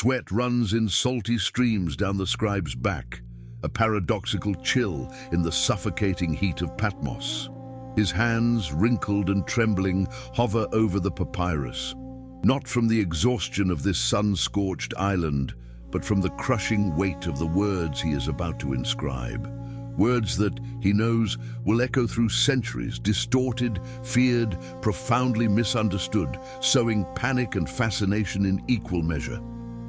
Sweat runs in salty streams down the scribe's back, a paradoxical chill in the suffocating heat of Patmos. His hands, wrinkled and trembling, hover over the papyrus, not from the exhaustion of this sun-scorched island, but from the crushing weight of the words he is about to inscribe. Words that, he knows, will echo through centuries, distorted, feared, profoundly misunderstood, sowing panic and fascination in equal measure.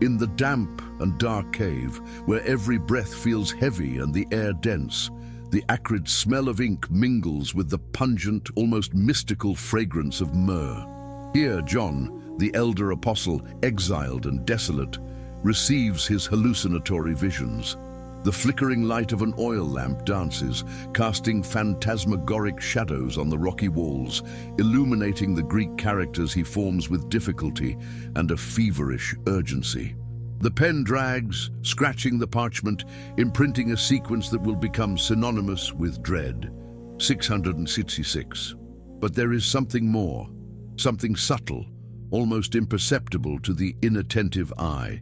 In the damp and dark cave, where every breath feels heavy and the air dense, the acrid smell of ink mingles with the pungent, almost mystical fragrance of myrrh. Here, John, the elder apostle, exiled and desolate, receives his hallucinatory visions. The flickering light of an oil lamp dances, casting phantasmagoric shadows on the rocky walls, illuminating the Greek characters he forms with difficulty and a feverish urgency. The pen drags, scratching the parchment, imprinting a sequence that will become synonymous with dread. 666. But there is something more, something subtle, almost imperceptible to the inattentive eye.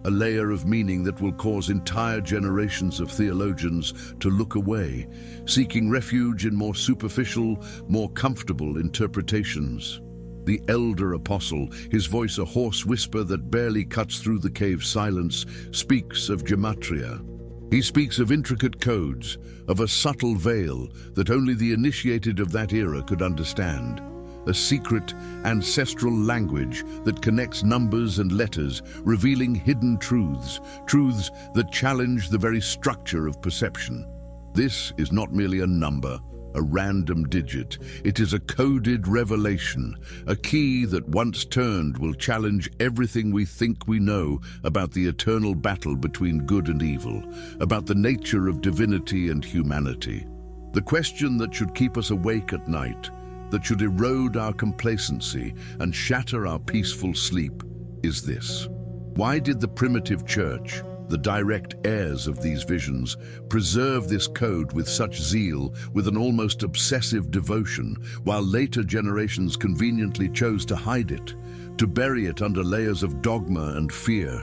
A layer of meaning that will cause entire generations of theologians to look away, seeking refuge in more superficial, more comfortable interpretations. The elder apostle, his voice a hoarse whisper that barely cuts through the cave's silence, speaks of Gematria. He speaks of intricate codes, of a subtle veil that only the initiated of that era could understand. A secret, ancestral language that connects numbers and letters, revealing hidden truths, truths that challenge the very structure of perception. This is not merely a number, a random digit. It is a coded revelation, a key that once turned will challenge everything we think we know about the eternal battle between good and evil, about the nature of divinity and humanity. The question that should keep us awake at night, that should erode our complacency and shatter our peaceful sleep, is this: why did the primitive church, the direct heirs of these visions, preserve this code with such zeal, with an almost obsessive devotion, while later generations conveniently chose to hide it, to bury it under layers of dogma and fear,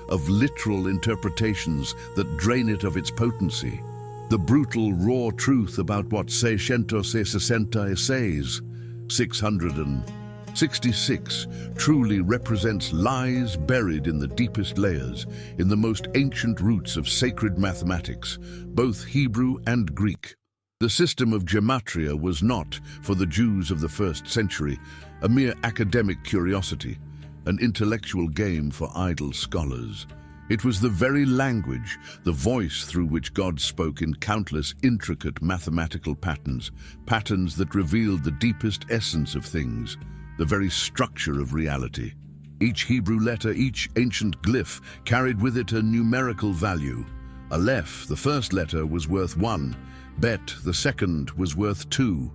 of literal interpretations that drain it of its potency? The brutal, raw truth about what 666 truly represents lies buried in the deepest layers, in the most ancient roots of sacred mathematics, both Hebrew and Greek. The system of Gematria was not, for the Jews of the first century, a mere academic curiosity, an intellectual game for idle scholars. It was the very language, the voice through which God spoke in countless intricate mathematical patterns, patterns that revealed the deepest essence of things, the very structure of reality. Each Hebrew letter, each ancient glyph, carried with it a numerical value. Aleph, the first letter, was worth 1, Bet, the second, was worth 2,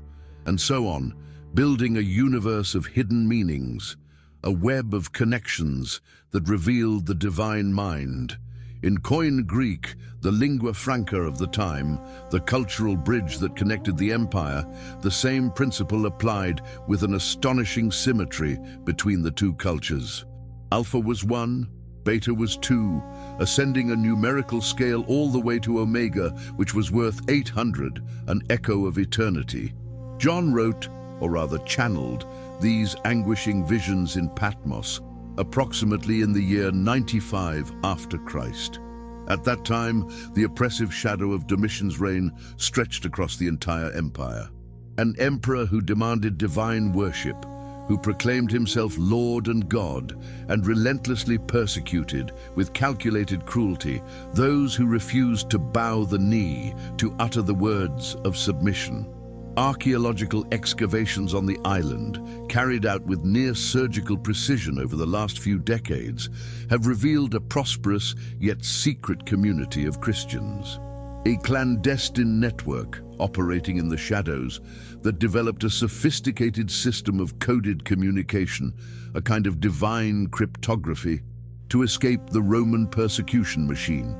and so on, building a universe of hidden meanings, a web of connections that revealed the divine mind. In Koine Greek, the lingua franca of the time, the cultural bridge that connected the empire, the same principle applied with an astonishing symmetry between the two cultures. Alpha was 1, Beta was 2, ascending a numerical scale all the way to Omega, which was worth 800, an echo of eternity. John wrote, or rather channeled, these anguishing visions in Patmos, approximately in the year 95 after Christ. At that time, the oppressive shadow of Domitian's reign stretched across the entire empire. An emperor who demanded divine worship, who proclaimed himself Lord and God, and relentlessly persecuted, with calculated cruelty, those who refused to bow the knee, to utter the words of submission. Archaeological excavations on the island, carried out with near-surgical precision over the last few decades, have revealed a prosperous yet secret community of Christians. A clandestine network operating in the shadows that developed a sophisticated system of coded communication, a kind of divine cryptography, to escape the Roman persecution machine.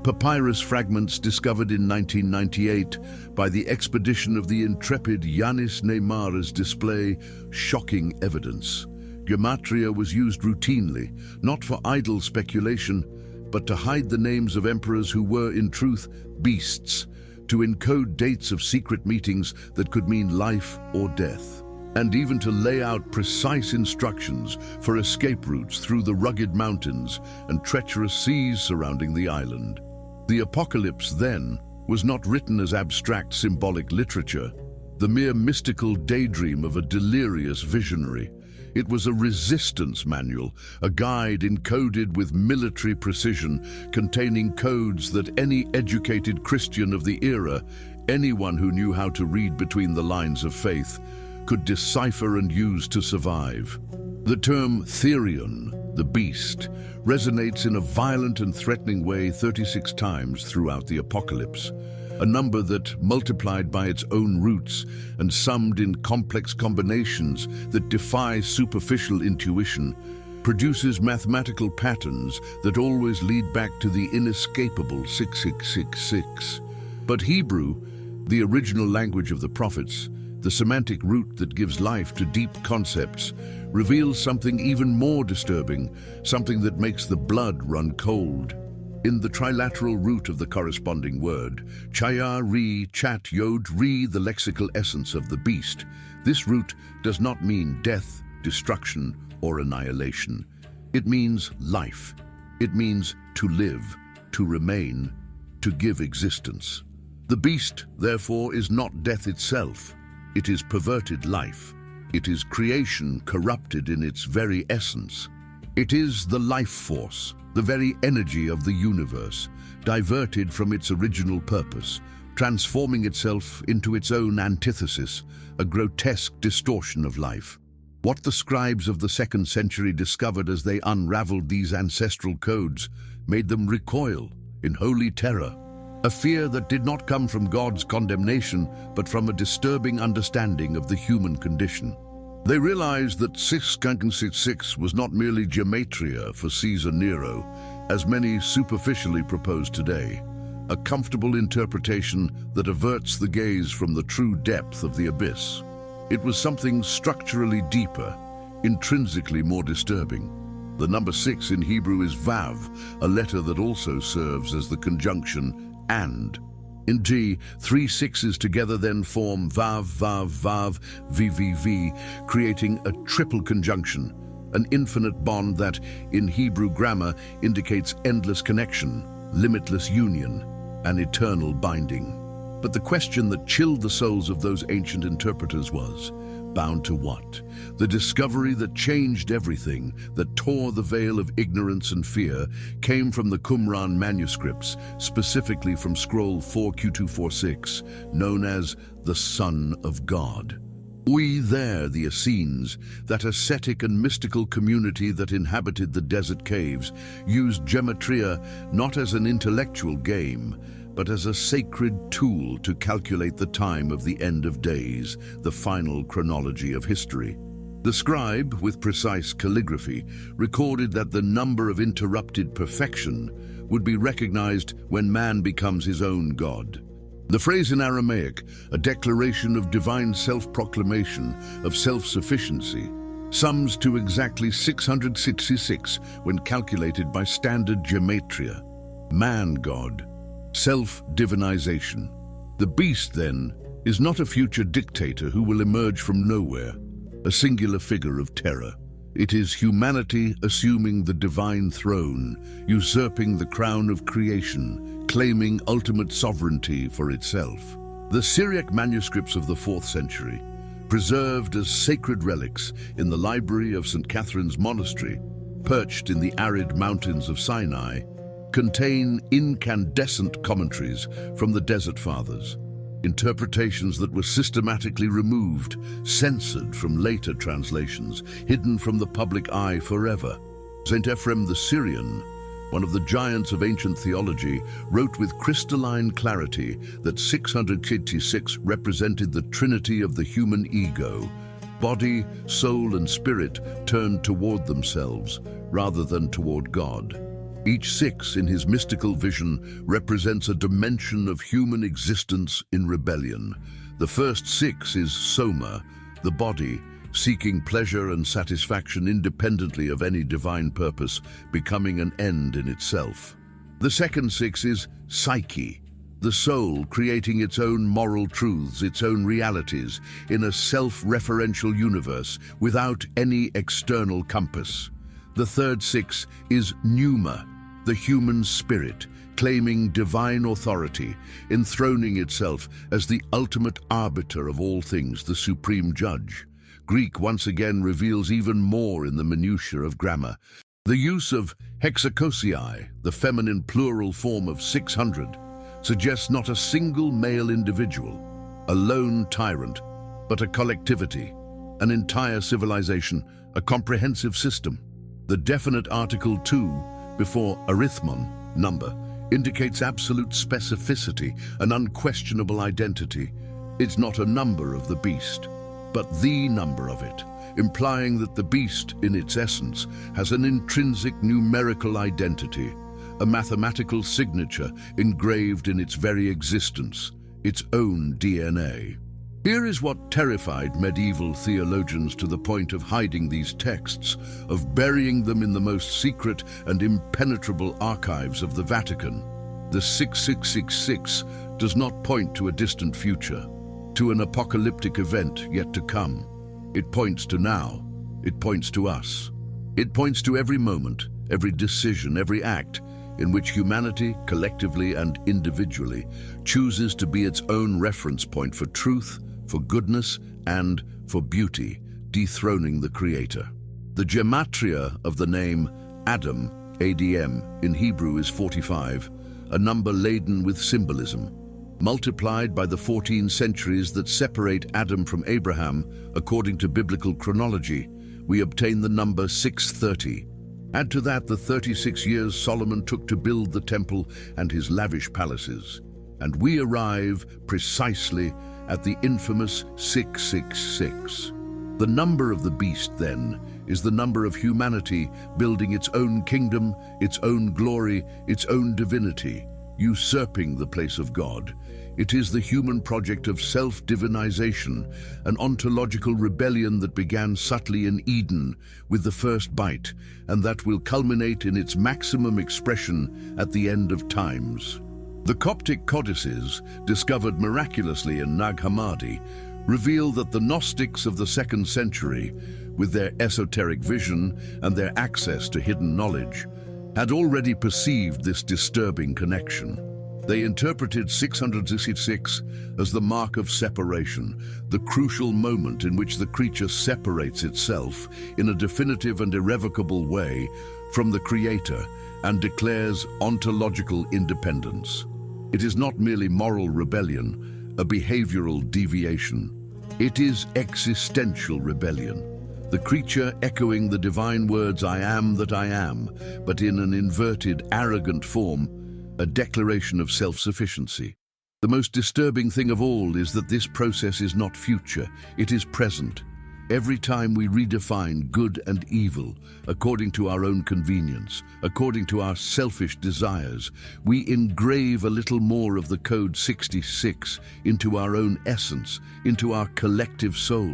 Papyrus fragments discovered in 1998 by the expedition of the intrepid Yanis Neymara's display shocking evidence, Gematria was used routinely, not for idle speculation, but to hide the names of emperors who were, in truth, beasts, to encode dates of secret meetings that could mean life or death, and even to lay out precise instructions for escape routes through the rugged mountains and treacherous seas surrounding the island. The Apocalypse, then, was not written as abstract symbolic literature, the mere mystical daydream of a delirious visionary. It was a resistance manual, a guide encoded with military precision, containing codes that any educated Christian of the era, anyone who knew how to read between the lines of faith, could decipher and use to survive. The term Therion, the beast, resonates in a violent and threatening way 36 times throughout the Apocalypse, a number that, multiplied by its own roots and summed in complex combinations that defy superficial intuition, produces mathematical patterns that always lead back to the inescapable 6666. But Hebrew, the original language of the prophets, the semantic root that gives life to deep concepts, reveals something even more disturbing, something that makes the blood run cold. In the trilateral root of the corresponding word, chaya, ri, chat, yod, ri, the lexical essence of the beast, this root does not mean death, destruction, or annihilation. It means life. It means to live, to remain, to give existence. The beast, therefore, is not death itself. It is perverted life. It is creation corrupted in its very essence. It is the life force, the very energy of the universe, diverted from its original purpose, transforming itself into its own antithesis, a grotesque distortion of life. What the scribes of the 2nd century discovered as they unraveled these ancestral codes made them recoil in holy terror, a fear that did not come from God's condemnation, but from a disturbing understanding of the human condition. They realized that 666 was not merely Gematria for Caesar Nero, as many superficially propose today, a comfortable interpretation that averts the gaze from the true depth of the abyss. It was something structurally deeper, intrinsically more disturbing. The number 6 in Hebrew is vav, a letter that also serves as the conjunction and. In G, 3 sixes together then form vav, vav, vav, vvv, creating a triple conjunction, an infinite bond that, in Hebrew grammar, indicates endless connection, limitless union, and eternal binding. But the question that chilled the souls of those ancient interpreters was, bound to what? The discovery that changed everything, that tore the veil of ignorance and fear, came from the Qumran manuscripts, specifically from scroll 4Q246, known as the Son of God. We there, the Essenes, that ascetic and mystical community that inhabited the desert caves, used Gematria not as an intellectual game, but as a sacred tool to calculate the time of the end of days, the final chronology of history. The scribe, with precise calligraphy, recorded that the number of interrupted perfection would be recognized when man becomes his own God. The phrase in Aramaic, a declaration of divine self-proclamation, of self-sufficiency, sums to exactly 666 when calculated by standard gematria. Man-God. Self-divinization. The beast, then, is not a future dictator who will emerge from nowhere, a singular figure of terror. It is humanity assuming the divine throne, usurping the crown of creation, claiming ultimate sovereignty for itself. The Syriac manuscripts of the 4th century, preserved as sacred relics in the library of St. Catherine's Monastery, perched in the arid mountains of Sinai, contain incandescent commentaries from the Desert Fathers, interpretations that were systematically removed, censored from later translations, hidden from the public eye forever. St. Ephrem the Syrian, one of the giants of ancient theology, wrote with crystalline clarity that 686 represented the trinity of the human ego. Body, soul, and spirit turned toward themselves rather than toward God. Each 6 in his mystical vision represents a dimension of human existence in rebellion. The first 6 is soma, the body, seeking pleasure and satisfaction independently of any divine purpose, becoming an end in itself. The second six is psyche, the soul creating its own moral truths, its own realities, in a self-referential universe without any external compass. The third six is pneuma, the human spirit, claiming divine authority, enthroning itself as the ultimate arbiter of all things, the supreme judge. Greek once again reveals even more in the minutiae of grammar. The use of hexakosei, the feminine plural form of 600, suggests not a single male individual, a lone tyrant, but a collectivity, an entire civilization, a comprehensive system. The definite article 2 before arithmon, number, indicates absolute specificity, an unquestionable identity. It's not a number of the beast, but the number of it, implying that the beast, in its essence, has an intrinsic numerical identity, a mathematical signature engraved in its very existence, its own DNA. Here is what terrified medieval theologians to the point of hiding these texts, of burying them in the most secret and impenetrable archives of the Vatican. The 6666 does not point to a distant future, to an apocalyptic event yet to come. It points to now. It points to us. It points to every moment, every decision, every act in which humanity, collectively and individually, chooses to be its own reference point for truth, for goodness, and for beauty, dethroning the Creator. The Gematria of the name Adam, ADM, in Hebrew is 45, a number laden with symbolism. Multiplied by the 14 centuries that separate Adam from Abraham, according to biblical chronology, we obtain the number 630. Add to that the 36 years Solomon took to build the temple and his lavish palaces, and we arrive precisely at the infamous 666. The number of the beast, then, is the number of humanity building its own kingdom, its own glory, its own divinity, usurping the place of God. It is the human project of self-divinization, an ontological rebellion that began subtly in Eden with the first bite, and that will culminate in its maximum expression at the end of times. The Coptic codices, discovered miraculously in Nag Hammadi, reveal that the Gnostics of the 2nd century, with their esoteric vision and their access to hidden knowledge, had already perceived this disturbing connection. They interpreted 666 as the mark of separation, the crucial moment in which the creature separates itself in a definitive and irrevocable way from the Creator and declares ontological independence. It is not merely moral rebellion, a behavioral deviation. It is existential rebellion. The creature echoing the divine words, "I am that I am," but in an inverted, arrogant form, a declaration of self-sufficiency. The most disturbing thing of all is that this process is not future, it is present. Every time we redefine good and evil according to our own convenience, according to our selfish desires, we engrave a little more of the code 66 into our own essence, into our collective soul.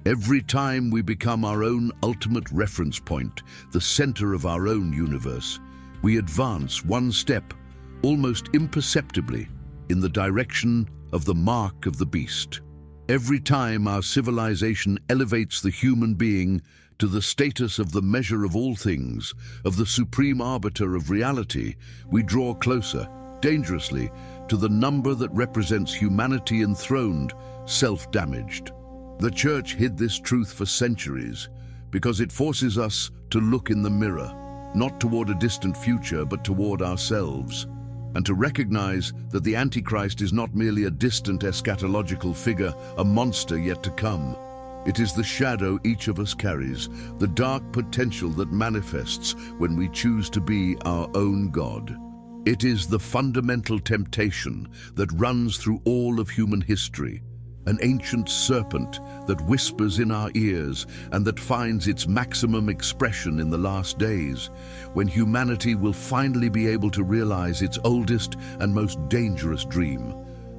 Every time we become our own ultimate reference point, the center of our own universe, we advance one step, almost imperceptibly, in the direction of the mark of the beast. Every time our civilization elevates the human being to the status of the measure of all things, of the supreme arbiter of reality, we draw closer, dangerously, to the number that represents humanity enthroned, self-damaged. The Church hid this truth for centuries because it forces us to look in the mirror, not toward a distant future, but toward ourselves, and to recognize that the Antichrist is not merely a distant eschatological figure, a monster yet to come. It is the shadow each of us carries, the dark potential that manifests when we choose to be our own God. It is the fundamental temptation that runs through all of human history, an ancient serpent that whispers in our ears and that finds its maximum expression in the last days, when humanity will finally be able to realize its oldest and most dangerous dream,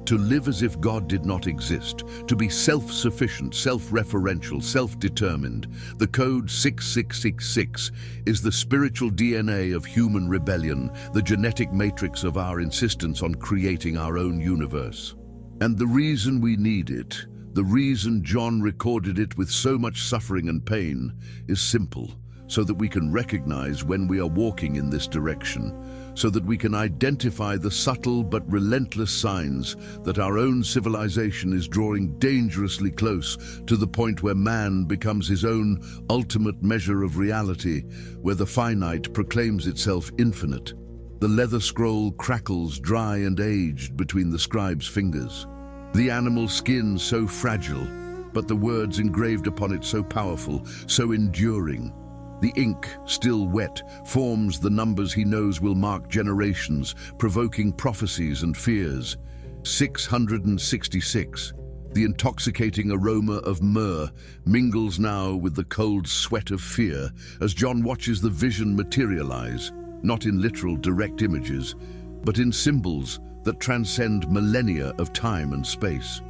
to live as if God did not exist, to be self-sufficient, self-referential, self-determined. The code 6666 is the spiritual DNA of human rebellion, the genetic matrix of our insistence on creating our own universe. And the reason we need it, the reason John recorded it with so much suffering and pain, is simple: so that we can recognize when we are walking in this direction, so that we can identify the subtle but relentless signs that our own civilization is drawing dangerously close to the point where man becomes his own ultimate measure of reality, where the finite proclaims itself infinite. The leather scroll crackles dry and aged between the scribe's fingers. The animal skin so fragile, but the words engraved upon it so powerful, so enduring. The ink, still wet, forms the numbers he knows will mark generations, provoking prophecies and fears. 666. The intoxicating aroma of myrrh mingles now with the cold sweat of fear as John watches the vision materialize, not in literal direct images, but in symbols that transcend millennia of time and space.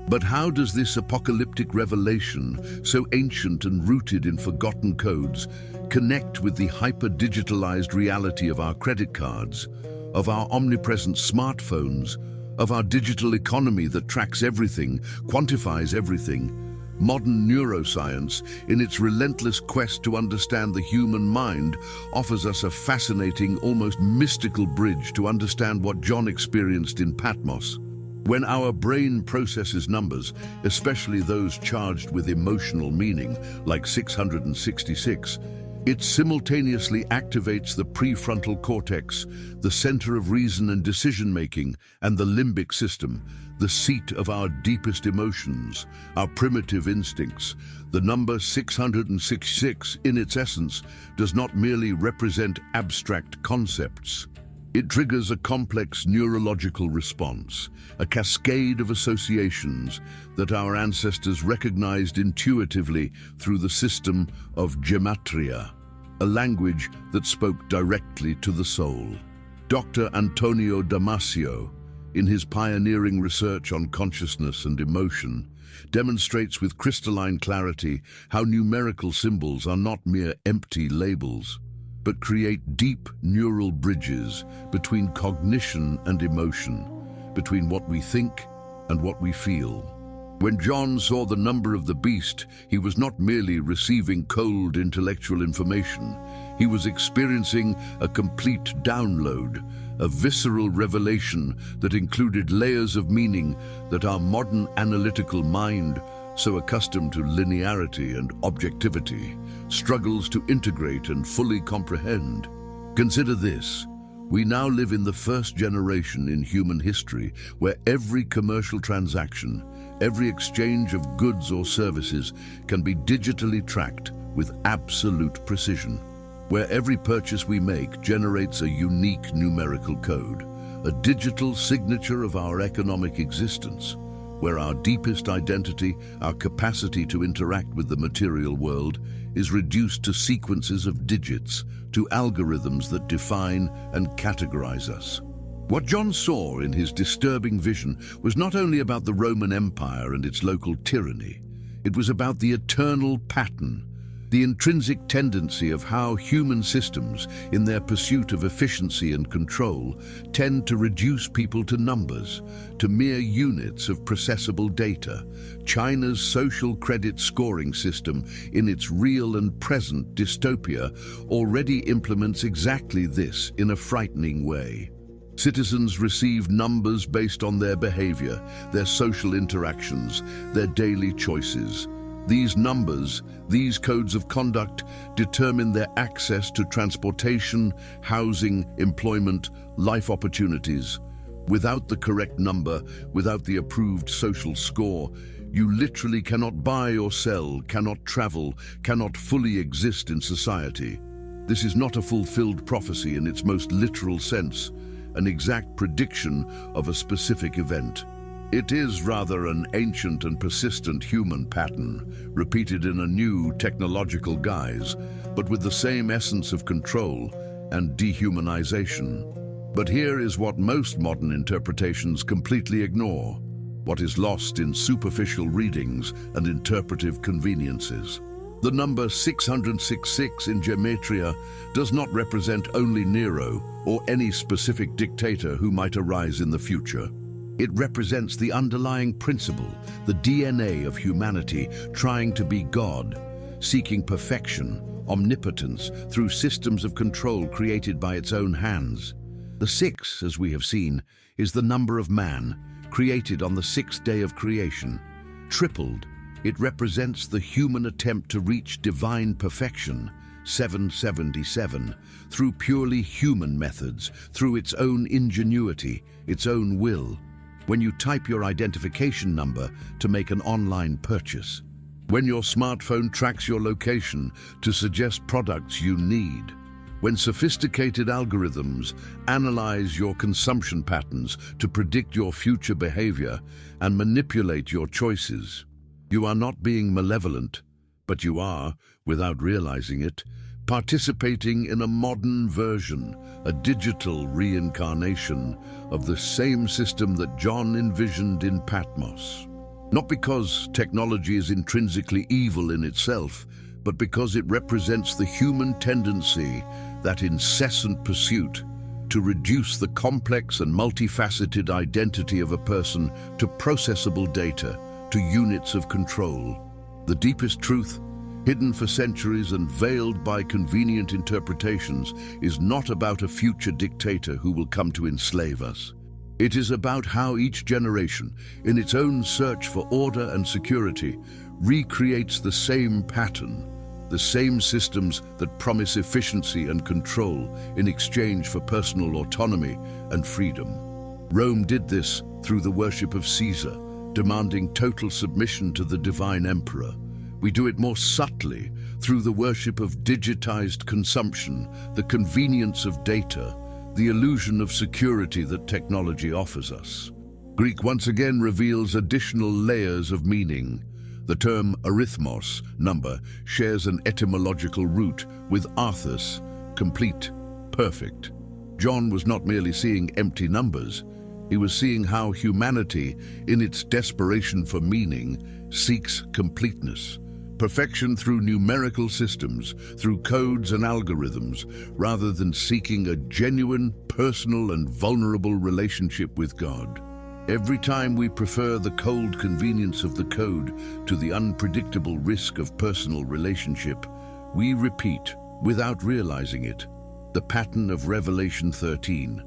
But how does this apocalyptic revelation, so ancient and rooted in forgotten codes, connect with the hyper-digitalized reality of our credit cards, of our omnipresent smartphones, of our digital economy that tracks everything, quantifies everything? Modern neuroscience, in its relentless quest to understand the human mind, offers us a fascinating, almost mystical bridge to understand what John experienced in Patmos. When our brain processes numbers, especially those charged with emotional meaning, like 666, it simultaneously activates the prefrontal cortex, the center of reason and decision-making, and the limbic system, the seat of our deepest emotions, our primitive instincts. The number 666, in its essence, does not merely represent abstract concepts. It triggers a complex neurological response, a cascade of associations that our ancestors recognized intuitively through the system of Gematria, a language that spoke directly to the soul. Dr. Antonio Damasio, in his pioneering research on consciousness and emotion, demonstrates with crystalline clarity how numerical symbols are not mere empty labels, but create deep neural bridges between cognition and emotion, between what we think and what we feel. When John saw the number of the beast, he was not merely receiving cold intellectual information. He was experiencing a complete download, a visceral revelation that included layers of meaning that our modern analytical mind, so accustomed to linearity and objectivity, struggles to integrate and fully comprehend. Consider this: we now live in the first generation in human history where every commercial transaction, every exchange of goods or services can be digitally tracked with absolute precision, where every purchase we make generates a unique numerical code, a digital signature of our economic existence, where our deepest identity, our capacity to interact with the material world, is reduced to sequences of digits, to algorithms that define and categorize us. What John saw in his disturbing vision was not only about the Roman Empire and its local tyranny, it was about the eternal pattern, the intrinsic tendency of how human systems, in their pursuit of efficiency and control, tend to reduce people to numbers, to mere units of processable data. China's social credit scoring system, in its real and present dystopia, already implements exactly this in a frightening way. Citizens receive numbers based on their behavior, their social interactions, their daily choices. These numbers, these codes of conduct, determine their access to transportation, housing, employment, life opportunities. Without the correct number, without the approved social score, you literally cannot buy or sell, cannot travel, cannot fully exist in society. This is not a fulfilled prophecy in its most literal sense, an exact prediction of a specific event. It is rather an ancient and persistent human pattern, repeated in a new technological guise, but with the same essence of control and dehumanization. But here is what most modern interpretations completely ignore, what is lost in superficial readings and interpretive conveniences. The number 666 in Gematria does not represent only Nero or any specific dictator who might arise in the future. It represents the underlying principle, the DNA of humanity trying to be God, seeking perfection, omnipotence through systems of control created by its own hands. The 6, as we have seen, is the number of man, created on the 6th day of creation. Tripled, it represents the human attempt to reach divine perfection, 777, through purely human methods, through its own ingenuity, its own will. When you type your identification number to make an online purchase. When your smartphone tracks your location to suggest products you need. When sophisticated algorithms analyze your consumption patterns to predict your future behavior and manipulate your choices. You are not being malevolent, but you are, without realizing it, participating in a modern version, a digital reincarnation of the same system that John envisioned in Patmos. Not because technology is intrinsically evil in itself, but because it represents the human tendency, that incessant pursuit, to reduce the complex and multifaceted identity of a person to processable data, to units of control. The deepest truth, hidden for centuries and veiled by convenient interpretations, is not about a future dictator who will come to enslave us. It is about how each generation, in its own search for order and security, recreates the same pattern, the same systems that promise efficiency and control in exchange for personal autonomy and freedom. Rome did this through the worship of Caesar, demanding total submission to the divine emperor. We do it more subtly through the worship of digitized consumption, the convenience of data, the illusion of security that technology offers us. Greek once again reveals additional layers of meaning. The term arithmos, number, shares an etymological root with arthos, complete, perfect. John was not merely seeing empty numbers. He was seeing how humanity, in its desperation for meaning, seeks completeness. Perfection through numerical systems, through codes and algorithms, rather than seeking a genuine, personal and vulnerable relationship with God. Every time we prefer the cold convenience of the code to the unpredictable risk of personal relationship, we repeat, without realizing it, the pattern of Revelation 13.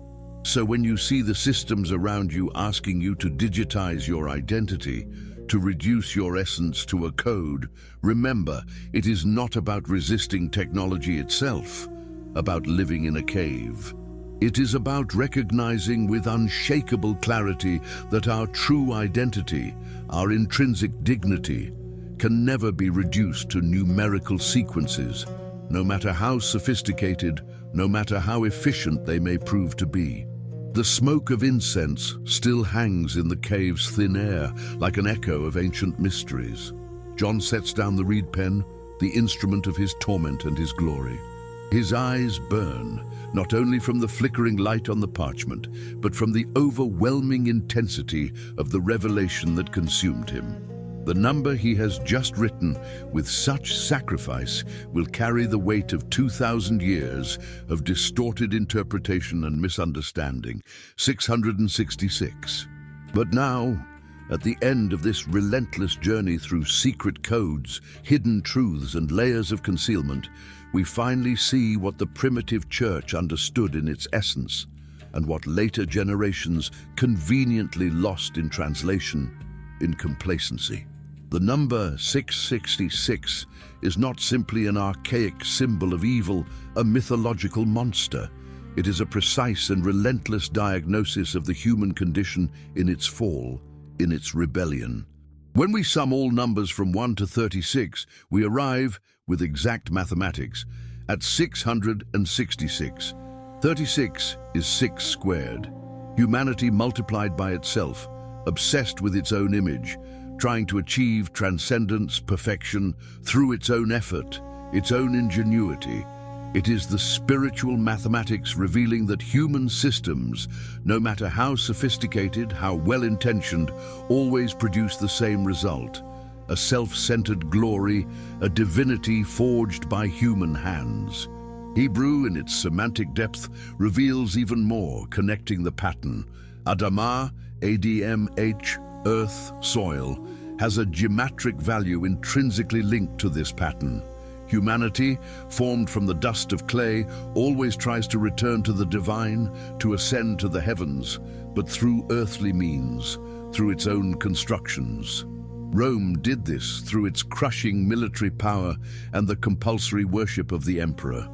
So when you see the systems around you asking you to digitize your identity, to reduce your essence to a code, remember, it is not about resisting technology itself, about living in a cave. It is about recognizing with unshakable clarity that our true identity, our intrinsic dignity, can never be reduced to numerical sequences, no matter how sophisticated, no matter how efficient they may prove to be. The smoke of incense still hangs in the cave's thin air like an echo of ancient mysteries. John sets down the reed pen, the instrument of his torment and his glory. His eyes burn, not only from the flickering light on the parchment, but from the overwhelming intensity of the revelation that consumed him. The number he has just written with such sacrifice will carry the weight of 2,000 years of distorted interpretation and misunderstanding, 666. But now, at the end of this relentless journey through secret codes, hidden truths and layers of concealment, we finally see what the primitive church understood in its essence, and what later generations conveniently lost in translation, in complacency. The number 666 is not simply an archaic symbol of evil, a mythological monster. It is a precise and relentless diagnosis of the human condition in its fall, in its rebellion. When we sum all numbers from 1 to 36, we arrive, with exact mathematics, at 666. 36 is 6 squared. Humanity multiplied by itself, obsessed with its own image, trying to achieve transcendence, perfection, through its own effort, its own ingenuity. It is the spiritual mathematics revealing that human systems, no matter how sophisticated, how well-intentioned, always produce the same result: a self-centered glory, a divinity forged by human hands. Hebrew, in its semantic depth, reveals even more, connecting the pattern. Adamah, ADMH, earth, soil, has a geometric value intrinsically linked to this pattern. Humanity, formed from the dust of clay, always tries to return to the divine, to ascend to the heavens, but through earthly means, through its own constructions. Rome did this through its crushing military power and the compulsory worship of the emperor.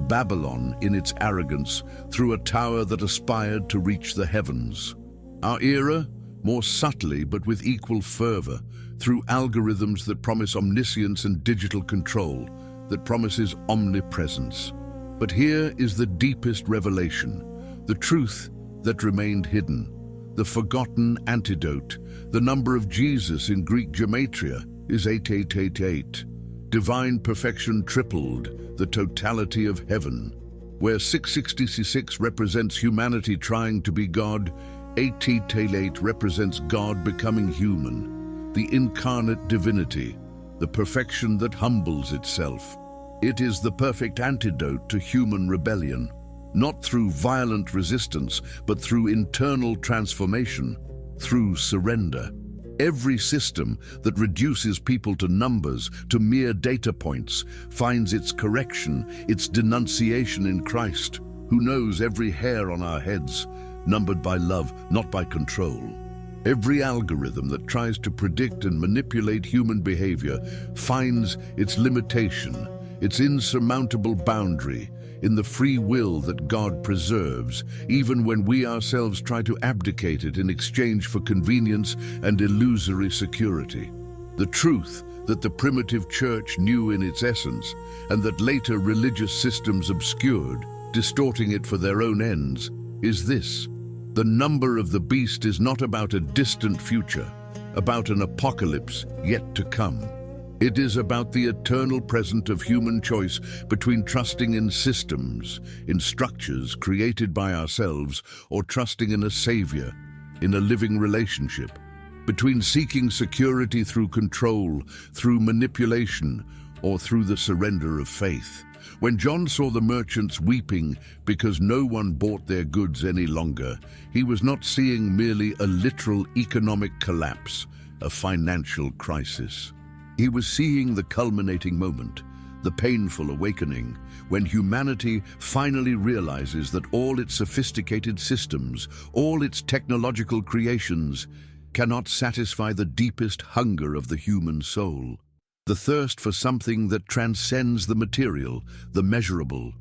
Babylon, in its arrogance, through a tower that aspired to reach the heavens. Our era, more subtly but with equal fervor, through algorithms that promise omniscience and digital control, that promises omnipresence. But here is the deepest revelation, the truth that remained hidden, the forgotten antidote. The number of Jesus in Greek Gematria is 8888. Divine perfection tripled, the totality of heaven. Where 666 represents humanity trying to be God, 8888 represents God becoming human, the incarnate divinity, the perfection that humbles itself. It is the perfect antidote to human rebellion, not through violent resistance, but through internal transformation, through surrender. Every system that reduces people to numbers, to mere data points, finds its correction, its denunciation in Christ, who knows every hair on our heads, numbered by love, not by control. Every algorithm that tries to predict and manipulate human behavior finds its limitation, its insurmountable boundary, in the free will that God preserves, even when we ourselves try to abdicate it in exchange for convenience and illusory security. The truth that the primitive church knew in its essence, and that later religious systems obscured, distorting it for their own ends, is this: the number of the beast is not about a distant future, about an apocalypse yet to come. It is about the eternal present of human choice between trusting in systems, in structures created by ourselves, or trusting in a savior, in a living relationship. Between seeking security through control, through manipulation, or through the surrender of faith. When John saw the merchants weeping because no one bought their goods any longer, he was not seeing merely a literal economic collapse, a financial crisis. He was seeing the culminating moment, the painful awakening, when humanity finally realizes that all its sophisticated systems, all its technological creations, cannot satisfy the deepest hunger of the human soul. The thirst for something that transcends the material, the measurable.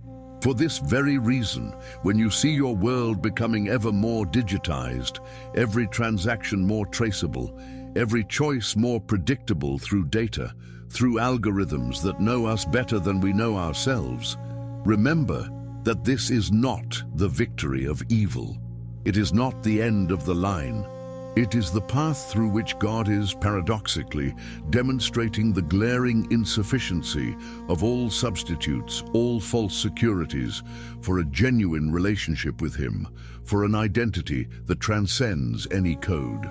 For this very reason, when you see your world becoming ever more digitized, every transaction more traceable, every choice more predictable through data, through algorithms that know us better than we know ourselves, remember that this is not the victory of evil. It is not the end of the line. It is the path through which God is, paradoxically, demonstrating the glaring insufficiency of all substitutes, all false securities, for a genuine relationship with Him, for an identity that transcends any code.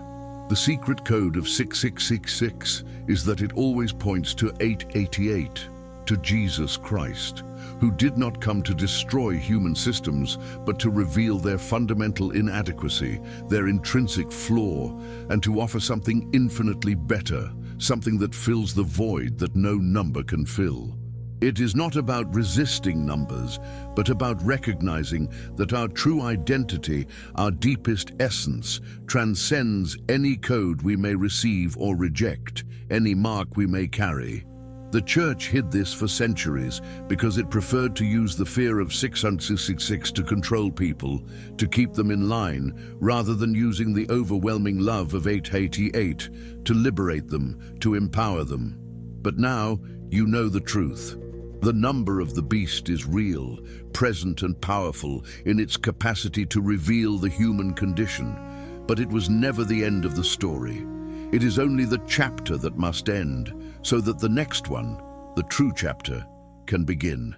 The secret code of 6666 is that it always points to 888, to Jesus Christ, who did not come to destroy human systems, but to reveal their fundamental inadequacy, their intrinsic flaw, and to offer something infinitely better, something that fills the void that no number can fill. It is not about resisting numbers, but about recognizing that our true identity, our deepest essence, transcends any code we may receive or reject, any mark we may carry. The Church hid this for centuries because it preferred to use the fear of 666 to control people, to keep them in line, rather than using the overwhelming love of 888 to liberate them, to empower them. But now you know the truth. The number of the beast is real, present and powerful in its capacity to reveal the human condition. But it was never the end of the story. It is only the chapter that must end, so that the next one, the true chapter, can begin.